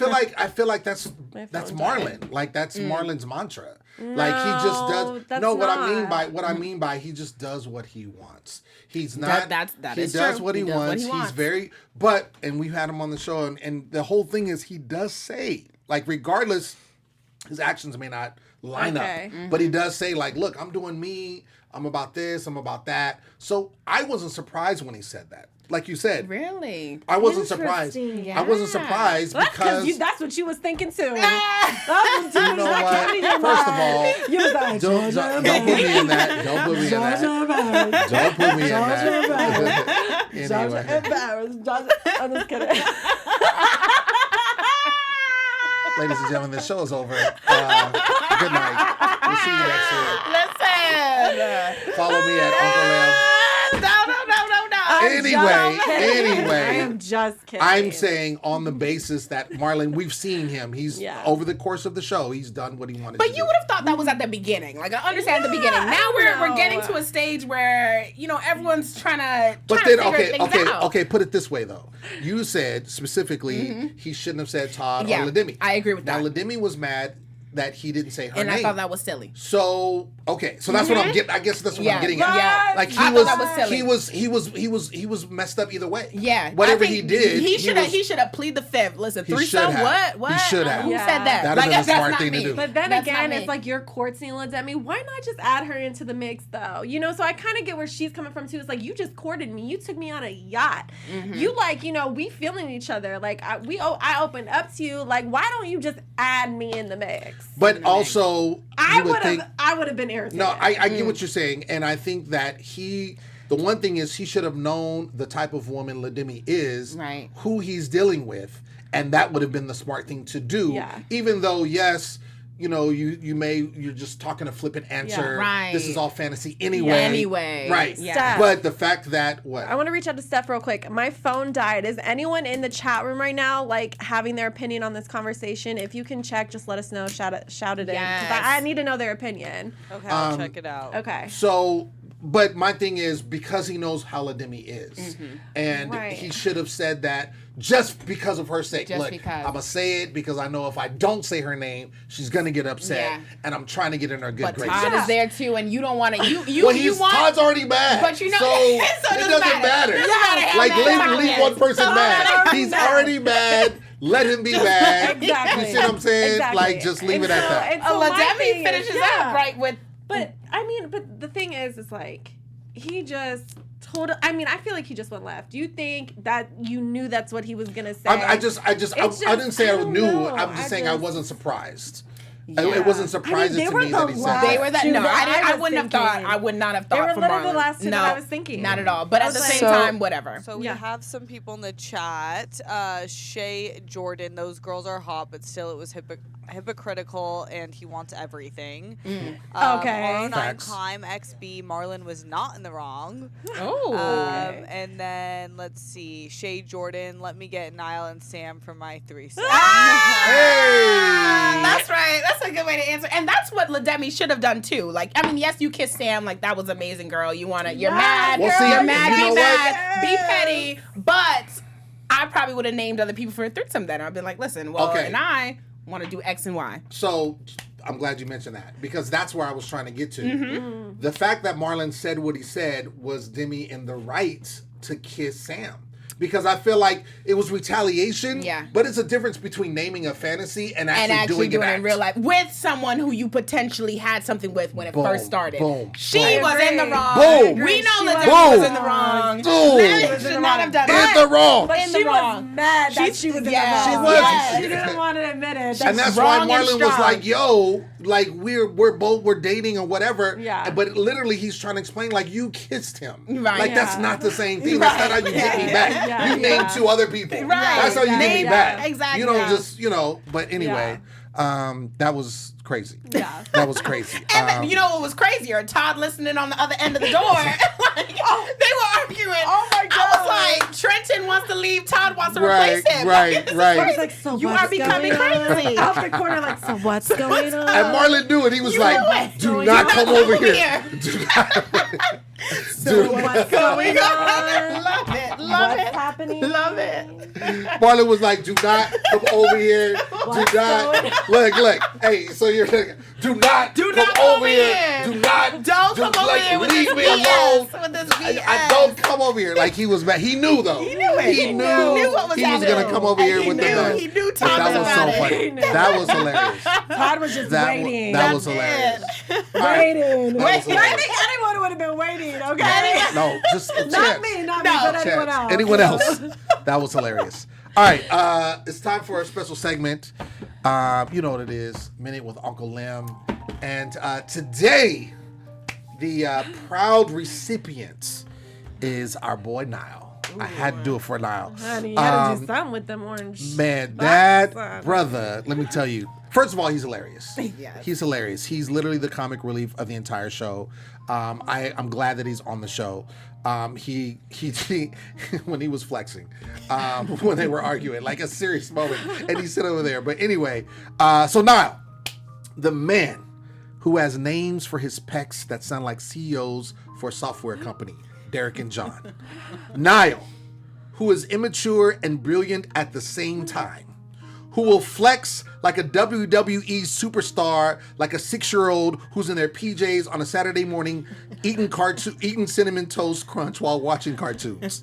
[SPEAKER 2] feel like that's Marlon. Like that's Marlon's mantra. Like he just does. No, what I mean by he just does what he wants. He's not. He does what he wants. He's very. And we've had him on the show, and the whole thing is he does say, like, regardless, his actions may not line up, but he does say, like, look, I'm doing me. I'm about this. I'm about that. So I wasn't surprised when he said that. Like you said.
[SPEAKER 3] Really?
[SPEAKER 2] I wasn't surprised. Yeah. I wasn't surprised because...
[SPEAKER 4] That's what you was thinking too.
[SPEAKER 2] You know what? First of all, don't put me in that. Don't put me in that. Don't put me in that.
[SPEAKER 4] Anyway. Embarrassed. I'm just kidding.
[SPEAKER 2] Ladies and gentlemen, the show is over. Good night. We'll see you next week.
[SPEAKER 3] Listen.
[SPEAKER 2] Follow me at Uncle Lev. Anyway,
[SPEAKER 4] I am just kidding.
[SPEAKER 2] I'm saying on the basis that Marlon, we've seen him. He's over the course of the show, he's done what he wanted to do.
[SPEAKER 3] But you would have thought that was at the beginning. Like, I understand at the beginning. Now we're getting to a stage where, you know, everyone's trying to figure things out.
[SPEAKER 2] Okay, put it this way though. You said specifically he shouldn't have said Todd or Lademi.
[SPEAKER 3] I agree with that.
[SPEAKER 2] Now Lademi was mad that he didn't say her name.
[SPEAKER 3] And I thought that was silly.
[SPEAKER 2] So that's what I'm getting. I guess that's what I'm getting at.
[SPEAKER 3] Yeah.
[SPEAKER 2] Like he was messed up either way.
[SPEAKER 3] Yeah.
[SPEAKER 2] Whatever he did,
[SPEAKER 3] he should have pleaded the fifth. Listen, threesome. What?
[SPEAKER 2] He should have.
[SPEAKER 3] Who said that?
[SPEAKER 2] That'd have been a smart thing to do.
[SPEAKER 4] But then again, it's like you're courting Lademi. Why not just add her into the mix though? You know. So I kind of get where she's coming from too. It's like you just courted me. You took me on a yacht. You like, you know, we feeling each other. Like I opened up to you. Like, why don't you just add me in the mix?
[SPEAKER 2] But also,
[SPEAKER 4] I would have been irritated.
[SPEAKER 2] No, I get what you're saying, and I think that the one thing is he should have known the type of woman Lademi is,
[SPEAKER 3] right,
[SPEAKER 2] who he's dealing with, and that would have been the smart thing to do.
[SPEAKER 4] Yeah.
[SPEAKER 2] Even though, yes, you know, you're just talking a flippant answer.
[SPEAKER 3] Yeah, right.
[SPEAKER 2] This is all fantasy anyway.
[SPEAKER 3] Yeah, anyway.
[SPEAKER 2] Right.
[SPEAKER 4] Yeah.
[SPEAKER 2] But the fact that
[SPEAKER 4] I want to reach out to Steph real quick. My phone died. Is anyone in the chat room right now like having their opinion on this conversation? If you can check, just let us know. Shout it in.
[SPEAKER 3] Yes.
[SPEAKER 4] I need to know their opinion.
[SPEAKER 5] Okay, I'll check it out.
[SPEAKER 4] Okay.
[SPEAKER 2] So, but my thing is, because he knows how Lademi is, and he should have said that just because of her sake. Look, I'm going to say it because I know if I don't say her name, she's going to get upset, and I'm trying to get in her good graces.
[SPEAKER 3] But Todd is there too, and you don't want to.
[SPEAKER 2] Todd's already mad.
[SPEAKER 3] But you know,
[SPEAKER 2] so it doesn't matter. Like, leave one person mad. He's already mad. Let him be mad.
[SPEAKER 4] Exactly.
[SPEAKER 2] You see what I'm saying?
[SPEAKER 4] Exactly.
[SPEAKER 2] Like, just leave it at that.
[SPEAKER 3] Lademi finishes up right with.
[SPEAKER 4] But the thing is, it's like he just told. I mean, I feel like he just went left. Do you think that you knew that's what he was gonna say?
[SPEAKER 2] I didn't say I knew. I'm just saying I wasn't surprised. Yeah. It wasn't surprising to me that he said that.
[SPEAKER 3] They were that. No, I wouldn't have thought. I would not have thought.
[SPEAKER 4] They were
[SPEAKER 3] for
[SPEAKER 4] literally
[SPEAKER 3] Marlon.
[SPEAKER 4] the last two that I was thinking.
[SPEAKER 3] Not at all. But at the same time, whatever.
[SPEAKER 5] So we have some people in the chat. Shay, Jordan, those girls are hot, but still it was hypocritical and he wants everything.
[SPEAKER 4] Okay.
[SPEAKER 5] Online Climb XB, Marlon was not in the wrong. And then let's see, Shay Jordan, let me get Niall and Sam for my threesome.
[SPEAKER 3] That's right. That's a good way to answer. And that's what LaDemi should have done too. Like, I mean, yes, you kissed Sam. Like, that was amazing, girl. You're mad.
[SPEAKER 2] Well, see,
[SPEAKER 3] you're mad.
[SPEAKER 2] you know
[SPEAKER 3] Be mad. Be petty. But I probably would have named other people for a threesome then. I'd been like, listen, and I want to do X and Y.
[SPEAKER 2] So I'm glad you mentioned that because that's where I was trying to get to. The fact that Marlon said what he said was Demi in the right to kiss Sam. Because I feel like it was retaliation, but it's a difference between naming a fantasy and actually doing it in
[SPEAKER 3] real life with someone who you potentially had something with when it first started. She was in the wrong. We know that she was in the wrong. She should not have done that.
[SPEAKER 2] In the wrong.
[SPEAKER 4] But she was mad that she was in the wrong.
[SPEAKER 2] She was.
[SPEAKER 4] She didn't want to admit it.
[SPEAKER 2] And that's why Marlon was like, yo, like we're dating or whatever.
[SPEAKER 4] Yeah.
[SPEAKER 2] But literally he's trying to explain like you kissed him.
[SPEAKER 3] Right.
[SPEAKER 2] Like that's not the same thing. That's not how you get me back. You named 2 other people.
[SPEAKER 3] Right.
[SPEAKER 2] That's how you get me back.
[SPEAKER 3] Exactly.
[SPEAKER 2] You don't just, but anyway, that was crazy.
[SPEAKER 4] Yeah.
[SPEAKER 2] That was crazy.
[SPEAKER 3] And you know what was crazier? Todd listening on the other end of the door. They were arguing.
[SPEAKER 4] Oh my God.
[SPEAKER 3] I was like, Trenton wants to leave, Todd wants to replace him.
[SPEAKER 2] Right.
[SPEAKER 4] I was like, so
[SPEAKER 3] you are becoming crazy.
[SPEAKER 4] Off the corner, like, so what's going on?
[SPEAKER 2] And Marlon knew it. He was like, do not come over here. Do not.
[SPEAKER 4] So what's going on?
[SPEAKER 3] Love it.
[SPEAKER 4] What's happening?
[SPEAKER 3] Love it.
[SPEAKER 2] Marlon was like, do not come over here. Do not. Look. Hey, so you're like, do not come over here. Do not.
[SPEAKER 3] Don't come over here with
[SPEAKER 2] leave
[SPEAKER 3] this
[SPEAKER 2] me
[SPEAKER 3] BS.
[SPEAKER 2] alone.
[SPEAKER 3] With this BS.
[SPEAKER 2] I don't come over here. Like he was mad. He knew though.
[SPEAKER 3] He knew it.
[SPEAKER 2] He knew
[SPEAKER 3] what was
[SPEAKER 2] he was gonna come over here with the mess.
[SPEAKER 3] He knew
[SPEAKER 2] But
[SPEAKER 3] Todd
[SPEAKER 2] that was so
[SPEAKER 3] about
[SPEAKER 2] funny.
[SPEAKER 3] it.
[SPEAKER 2] That was hilarious.
[SPEAKER 4] Todd was just waiting.
[SPEAKER 2] That was hilarious.
[SPEAKER 4] Waiting.
[SPEAKER 2] That was hilarious.
[SPEAKER 4] I think anyone would have been waiting, okay?
[SPEAKER 2] No, just
[SPEAKER 4] Not me, but anyone else.
[SPEAKER 2] Anyone else. That was hilarious. All right, it's time for a special segment. You know what it is, Minute with Uncle Lim. And today, the proud recipient is our boy Niall. I had to do it for Niall.
[SPEAKER 4] Honey, you had to do something with them orange.
[SPEAKER 2] Man, that brother, let me tell you. First of all, he's hilarious.
[SPEAKER 3] Yes.
[SPEAKER 2] He's hilarious. He's literally the comic relief of the entire show. I'm glad that he's on the show. He when he was flexing, when they were arguing, like a serious moment, and he sit over there. But anyway, so Niall, the man who has names for his pecs that sound like CEOs for a software company, Derek and John. Niall, who is immature and brilliant at the same time. Who will flex like a WWE superstar, like a 6-year-old who's in their PJs on a Saturday morning eating Cinnamon Toast Crunch while watching cartoons.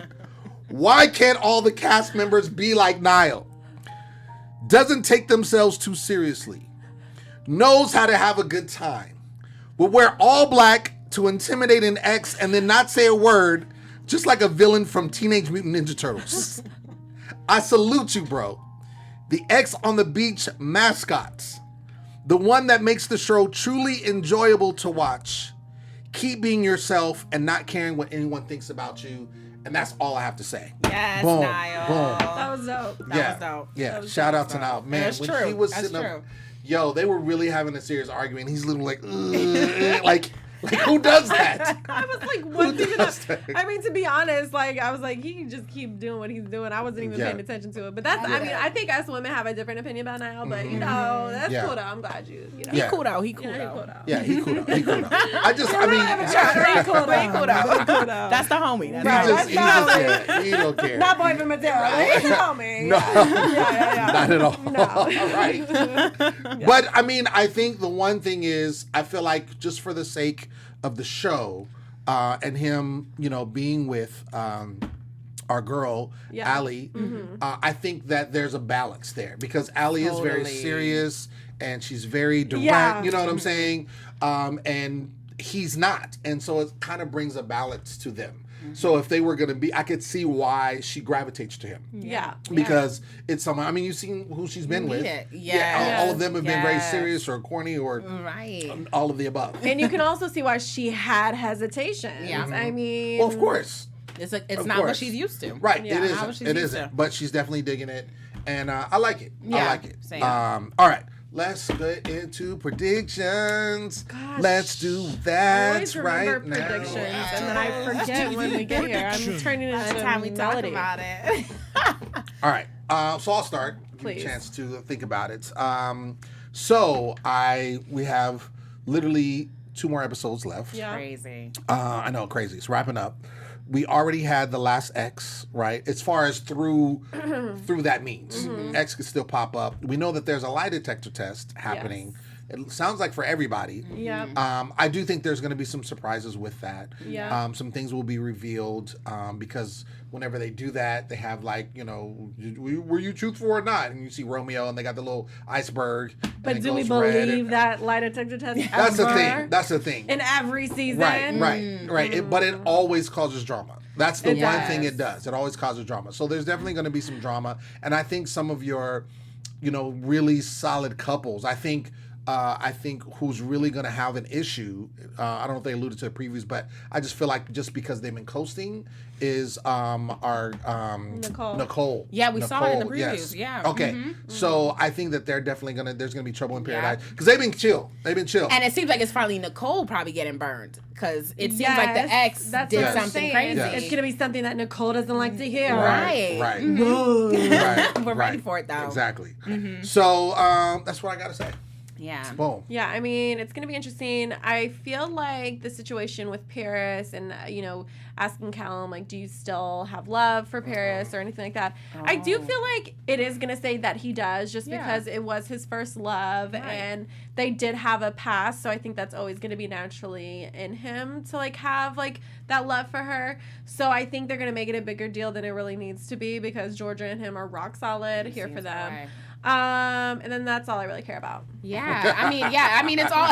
[SPEAKER 2] Why can't all the cast members be like Niall? Doesn't take themselves too seriously. Knows how to have a good time. Will wear all black to intimidate an ex and then not say a word, just like a villain from Teenage Mutant Ninja Turtles. I salute you, bro. The Ex on the Beach mascots. The one that makes the show truly enjoyable to watch. Keep being yourself and not caring what anyone thinks about you. And that's all I have to say.
[SPEAKER 3] Yes,
[SPEAKER 2] Boom.
[SPEAKER 3] Niall.
[SPEAKER 2] Boom.
[SPEAKER 4] That was dope.
[SPEAKER 3] That was dope.
[SPEAKER 2] Yeah. Shout out to Niall. Man,
[SPEAKER 3] That's
[SPEAKER 2] when
[SPEAKER 3] true.
[SPEAKER 2] he was
[SPEAKER 3] That's
[SPEAKER 2] sitting
[SPEAKER 3] true.
[SPEAKER 2] up, yo, they were really having a serious argument. He's literally like, like who does that?
[SPEAKER 4] I was like, what's even up? I mean, to be honest, like, I was like, he can just keep doing what he's doing. I wasn't even paying attention to it. But that's, I mean, I think us women have a different opinion about Niall, but, you know, that's cool, though. I'm glad you know.
[SPEAKER 3] He cool out. He cool out.
[SPEAKER 2] Yeah, he cool out. He cool out. I just, I mean,
[SPEAKER 4] He cool out.
[SPEAKER 3] That's the homie.
[SPEAKER 2] he just care. He don't care.
[SPEAKER 4] Not boyfriend material. He's a homie.
[SPEAKER 2] No.
[SPEAKER 4] Yeah.
[SPEAKER 2] Not at all.
[SPEAKER 4] No.
[SPEAKER 2] All right. But I mean, I think the one thing is, I feel like just for the sake of the show, and him, you know, being with our girl, Allie, I think that there's a balance there because Allie is very serious and she's very direct, you know what I'm saying? And he's not. And so it kind of brings a balance to them. So if they were going to be, I could see why she gravitates to him.
[SPEAKER 4] Yeah.
[SPEAKER 2] Because it's someone, I mean, you've seen who she's been with. All of them have been very serious or corny or all of the above.
[SPEAKER 4] And you can also see why she had hesitation. Yeah. I mean.
[SPEAKER 2] Well, of course.
[SPEAKER 3] It's not what she's used to.
[SPEAKER 2] Right.
[SPEAKER 3] Yeah,
[SPEAKER 2] it isn't.
[SPEAKER 3] To.
[SPEAKER 2] But she's definitely digging it. And I like it.
[SPEAKER 3] Yeah,
[SPEAKER 2] I like it.
[SPEAKER 3] Same.
[SPEAKER 2] All right. let's get into predictions.
[SPEAKER 4] Gosh.
[SPEAKER 2] Let's do that
[SPEAKER 4] I always remember
[SPEAKER 2] right now.
[SPEAKER 4] predictions, and then I forget when we get here. I'm turning into
[SPEAKER 3] By the time we talk
[SPEAKER 4] melody.
[SPEAKER 3] about it.
[SPEAKER 2] All right, so I'll start. Give you
[SPEAKER 4] Please.
[SPEAKER 2] a chance to think about it. We have literally 2 more episodes left.
[SPEAKER 4] Yeah.
[SPEAKER 3] Crazy.
[SPEAKER 2] I know, crazy. It's wrapping up. We already had the last X, right? As far as through that means, X could still pop up. We know that there's a lie detector test happening. It sounds like for everybody.
[SPEAKER 4] Yeah.
[SPEAKER 2] I do think there's going to be some surprises with that.
[SPEAKER 4] Yeah.
[SPEAKER 2] Some things will be revealed because whenever they do that, they have like, were you truthful or not? And you see Romeo and they got the little iceberg.
[SPEAKER 4] But do we believe that lie detector test
[SPEAKER 2] That's the
[SPEAKER 4] ever?
[SPEAKER 2] thing. That's the thing.
[SPEAKER 4] In every season?
[SPEAKER 2] Right. But it always causes drama. That's the
[SPEAKER 4] It
[SPEAKER 2] one
[SPEAKER 4] does.
[SPEAKER 2] thing it does. It always causes drama. So there's definitely going to be some drama. And I think some of your, really solid couples, I think who's really going to have an issue, I don't know if they alluded to the previews, but I just feel like just because they've been coasting is our Nicole.
[SPEAKER 3] Yeah, we saw it in the previews.
[SPEAKER 2] Yes.
[SPEAKER 3] Yeah.
[SPEAKER 2] Okay. So I think that they're definitely there's going to be trouble in paradise because they've been chill. And
[SPEAKER 3] it seems like it's finally Nicole probably getting burned because it seems like the ex did something crazy.
[SPEAKER 2] Yes.
[SPEAKER 4] It's going to be something that Nicole doesn't like to hear.
[SPEAKER 2] Right.
[SPEAKER 3] We're ready for it though.
[SPEAKER 2] Exactly. So that's what I got to say.
[SPEAKER 3] Yeah.
[SPEAKER 2] Boom.
[SPEAKER 4] Yeah, I mean, it's going to be interesting. I feel like the situation with Paris and, asking Callum, like, do you still have love for Paris or anything like that? I do feel like it is going to say that he does just because it was his first love and they did have a past. So I think that's always going to be naturally in him to, like, have, like, that love for her. So I think they're going to make it a bigger deal than it really needs to be because Georgia and him are rock solid here for them.
[SPEAKER 3] Right.
[SPEAKER 4] And then that's all I really care about.
[SPEAKER 3] Yeah, I mean, it's all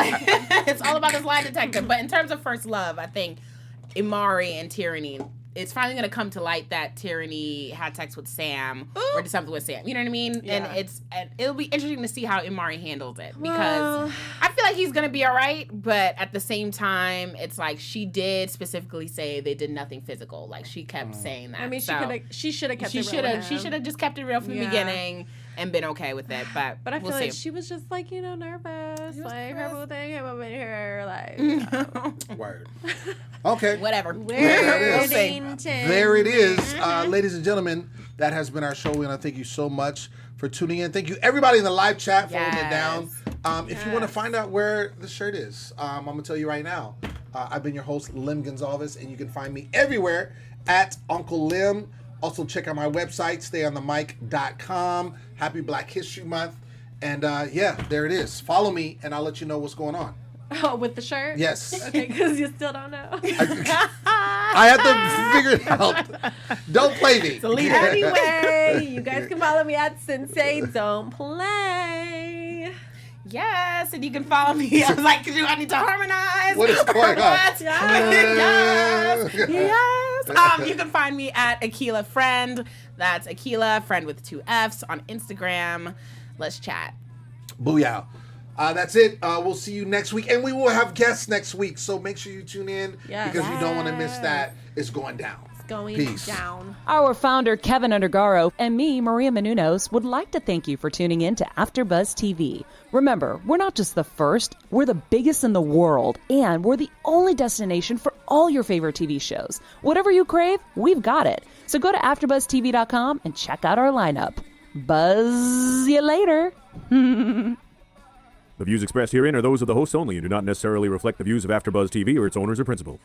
[SPEAKER 3] it's all about this lie detector. But in terms of first love, I think Imari and Tyranny, it's finally going to come to light that Tyranny had sex with Sam or did something with Sam. You know what I mean?
[SPEAKER 4] Yeah.
[SPEAKER 3] And it'll be interesting to see how Imari handles it because I feel like he's going to be all right. But at the same time, it's like she did specifically say they did nothing physical. Like she kept saying that.
[SPEAKER 4] I mean, she should have kept it real.
[SPEAKER 3] She should have just kept it real from the beginning and been okay with it. But
[SPEAKER 4] I feel
[SPEAKER 3] we'll
[SPEAKER 4] like
[SPEAKER 3] see.
[SPEAKER 4] she was just like, nervous. Like her whole thing came over here, like
[SPEAKER 2] Word. Okay.
[SPEAKER 3] Whatever.
[SPEAKER 2] There it is.
[SPEAKER 4] Mm-hmm.
[SPEAKER 2] Ladies and gentlemen, that has been our show. We want to thank you so much for tuning in. Thank you, everybody in the live chat for holding it down. If you want to find out where the shirt is, I'm going to tell you right now. I've been your host, Lim Gonzalez, and you can find me everywhere at Uncle Lim. Also, check out my website, stayonthemic.com. Happy Black History Month. And there it is. Follow me, and I'll let you know what's going on.
[SPEAKER 4] Oh, with the shirt?
[SPEAKER 2] Yes.
[SPEAKER 4] Okay, because you still don't know.
[SPEAKER 2] I have to figure it out. Don't play me.
[SPEAKER 4] Anyway, you guys can follow me at Sensei Don't Play.
[SPEAKER 3] Yes, and you can follow me. I was like, I need to harmonize.
[SPEAKER 2] What is going on?
[SPEAKER 3] Yes. You can find me at Aquila Friend. That's Aquila Friend with 2 F's on Instagram. Let's chat.
[SPEAKER 2] Booyah. That's it. We'll see you next week. And we will have guests next week. So make sure you tune in because you don't want to miss that. It's going down.
[SPEAKER 4] Going down.
[SPEAKER 1] Our founder, Keven Undergaro, and me, Maria Menounos, would like to thank you for tuning in to AfterBuzz TV. Remember, we're not just the first, we're the biggest in the world, and we're the only destination for all your favorite TV shows. Whatever you crave, we've got it. So go to AfterBuzzTV.com and check out our lineup. Buzz you later.
[SPEAKER 6] The views expressed herein are those of the hosts only and do not necessarily reflect the views of AfterBuzz TV or its owners or principals.